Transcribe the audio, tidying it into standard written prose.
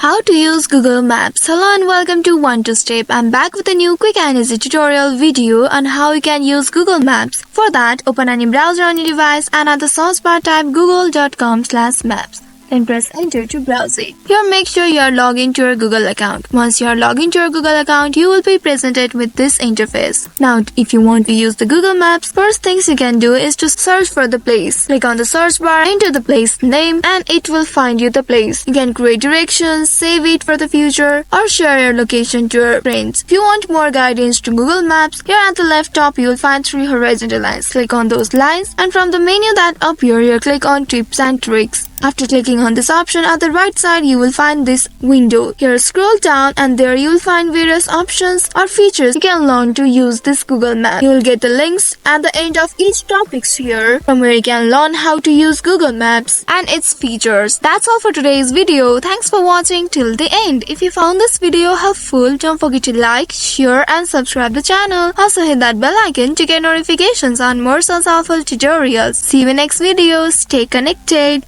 How to use Google Maps. Hello and welcome to One to Step. I'm back with a new quick and easy tutorial video on how you can use Google Maps. For that, open any browser on your device and at the search bar type google.com/maps. Then press enter to browse it. Here make sure you are logged into your Google account. Once you are logged into your Google account, you will be presented with this interface. Now, if you want to use the Google Maps, first things you can do is to search for the place. Click on the search bar, enter the place name, and it will find you the place. You can create directions, save it for the future, or share your location to your friends. If you want more guidance to Google Maps, here at the left top you will find 3 horizontal lines. Click on those lines, and from the menu that appear here, click on tips and tricks. After clicking on this option, at the right side you will find this window. Here scroll down and there you will find various options or features you can learn to use this Google Map. You will get the links at the end of each topics here from where you can learn how to use Google Maps and its features. That's all for today's video. Thanks for watching till the end. If you found this video helpful, don't forget to like, share and subscribe the channel. Also hit that bell icon to get notifications on more such helpful tutorials. See you in next video. Stay connected.